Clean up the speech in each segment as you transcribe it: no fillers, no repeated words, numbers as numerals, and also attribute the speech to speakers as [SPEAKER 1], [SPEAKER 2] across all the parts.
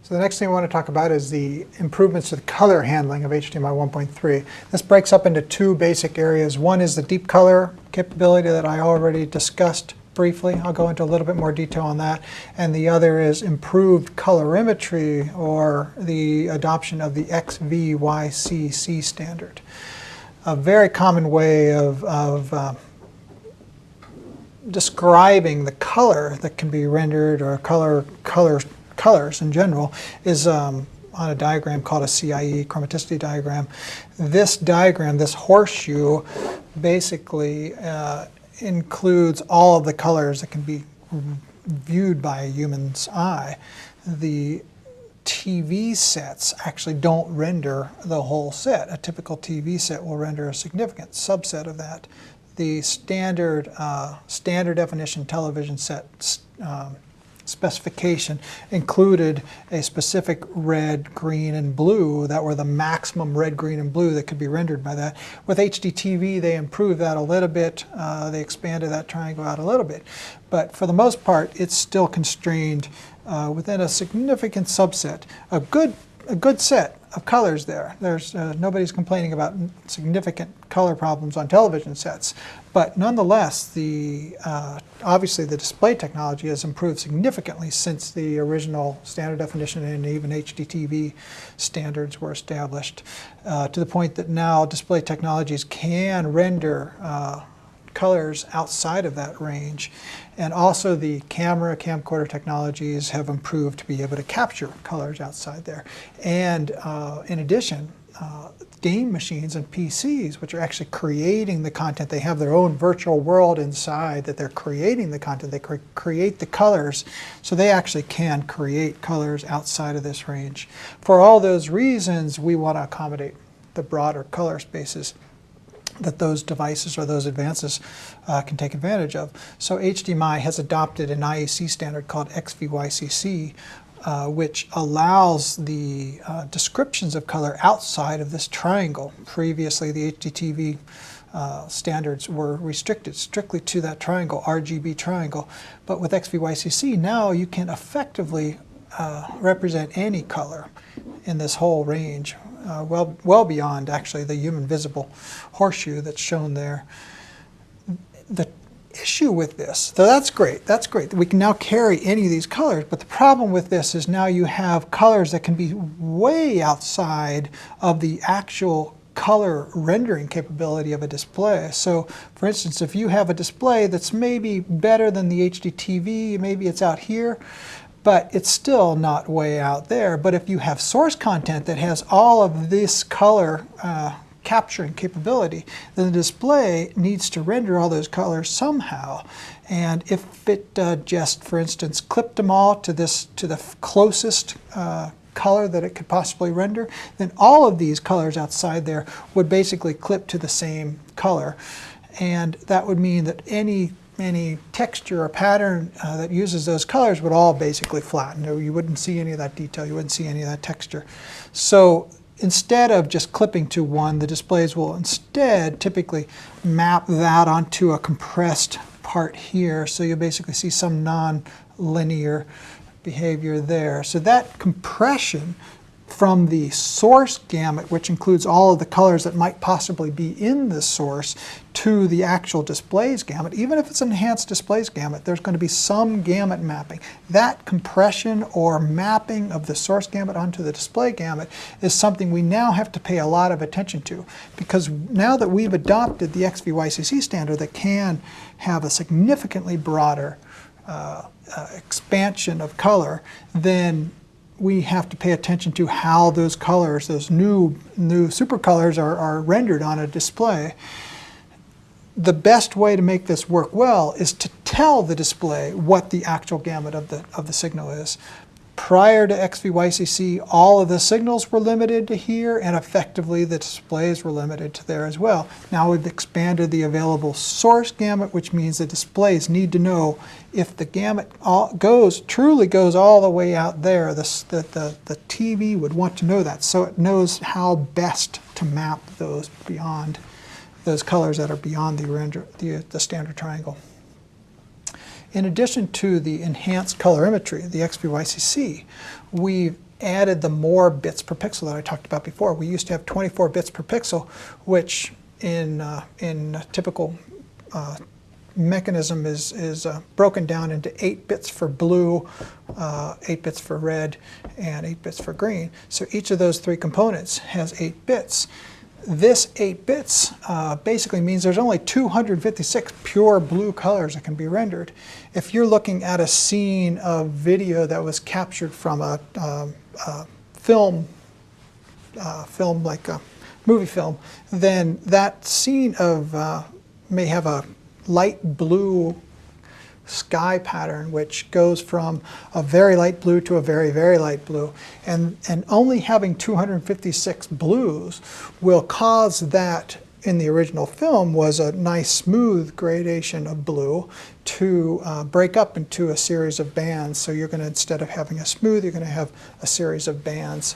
[SPEAKER 1] So the next thing I want to talk about is the improvements to the color handling of HDMI 1.3. This breaks up into two basic areas. One is the deep color capability that I already discussed briefly. I'll go into a little bit more detail on that. And the other is improved colorimetry, or the adoption of the XVYCC standard. A very common way of describing the color that can be rendered, or colors in general, is on a diagram called a CIE, chromaticity diagram. This diagram, this horseshoe, basically includes all of the colors that can be viewed by a human's eye. The TV sets actually don't render the whole set. A typical TV set will render a significant subset of that. The standard definition television set specification included a specific red, green, and blue that were the maximum red, green, and blue that could be rendered by that. With HDTV, they improved that a little bit. They expanded that triangle out a little bit. But for the most part, it's still constrained within a significant subset. A good set of colors there. There's nobody's complaining about significant color problems on television sets, but nonetheless, obviously the display technology has improved significantly since the original standard definition and even HDTV standards were established, to the point that now display technologies can render colors outside of that range. And also the camcorder technologies have improved to be able to capture colors outside there. And in addition, game machines and PCs, which are actually creating the content, they have their own virtual world inside that they're creating the content, they create the colors, so they actually can create colors outside of this range. For all those reasons, we want to accommodate the broader color spaces that those devices or those advances can take advantage of. So HDMI has adopted an IEC standard called XVYCC, which allows the descriptions of color outside of this triangle. Previously, the HDTV standards were restricted strictly to that triangle, RGB triangle. But with XVYCC, now you can effectively represent any color in this whole range. Well beyond actually the human visible horseshoe that's shown there. The issue with this, so that's great, we can now carry any of these colors, but the problem with this is now you have colors that can be way outside of the actual color rendering capability of a display. So for instance, if you have a display that's maybe better than the HDTV, maybe it's out here, but it's still not way out there. But if you have source content that has all of this color capturing capability, then the display needs to render all those colors somehow. And if it just, for instance, clipped them all to the closest color that it could possibly render, then all of these colors outside there would basically clip to the same color. And that would mean that any texture or pattern that uses those colors would all basically flatten. You wouldn't see any of that detail, you wouldn't see any of that texture. So instead of just clipping to one, the displays will instead typically map that onto a compressed part here. So you'll basically see some non-linear behavior there. So that compression from the source gamut, which includes all of the colors that might possibly be in the source, to the actual displays gamut, even if it's an enhanced displays gamut, there's going to be some gamut mapping. That compression or mapping of the source gamut onto the display gamut is something we now have to pay a lot of attention to, because now that we've adopted the XVYCC standard that can have a significantly broader expansion of color, then we have to pay attention to how those colors, those new super colors are rendered on a display. The best way to make this work well is to tell the display what the actual gamut of the signal is. Prior to XVYCC, all of the signals were limited to here, and effectively the displays were limited to there as well. Now we've expanded the available source gamut, which means the displays need to know if the gamut truly goes all the way out there. The TV would want to know that, so it knows how best to map those colors that are beyond the standard triangle. In addition to the enhanced colorimetry, the XVYCC, we've added the more bits per pixel that I talked about before. We used to have 24 bits per pixel, which in a typical mechanism is broken down into 8 bits for blue, 8 bits for red, and 8 bits for green. So each of those 3 components has 8 bits. This 8 bits basically means there's only 256 pure blue colors that can be rendered. If you're looking at a scene of video that was captured from a film like a movie film, then that scene of may have a light blue sky pattern which goes from a very light blue to a very, very light blue. And only having 256 blues will cause that in the original film was a nice smooth gradation of blue to break up into a series of bands. So you're going to, instead of having a smooth, you're going to have a series of bands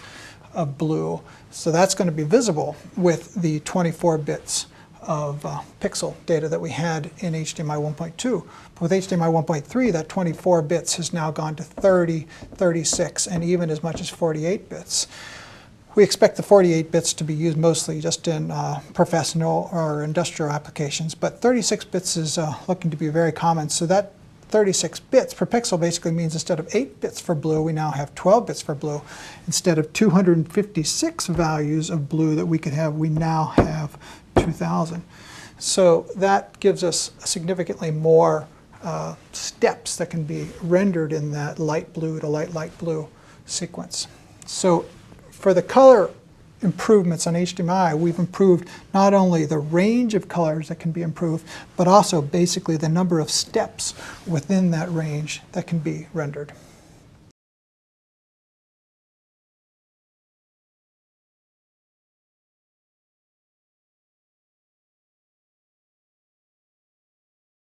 [SPEAKER 1] of blue. So that's going to be visible with the 24 bits of pixel data that we had in HDMI 1.2. With HDMI 1.3, that 24 bits has now gone to 30, 36, and even as much as 48 bits. We expect the 48 bits to be used mostly just in professional or industrial applications, but 36 bits is looking to be very common. So that 36 bits per pixel basically means instead of 8 bits for blue, we now have 12 bits for blue. Instead of 256 values of blue that we could have, we now have 2,000. So that gives us significantly more steps that can be rendered in that light blue to light blue sequence. So for the color improvements on HDMI, we've improved not only the range of colors that can be improved, but also basically the number of steps within that range that can be rendered.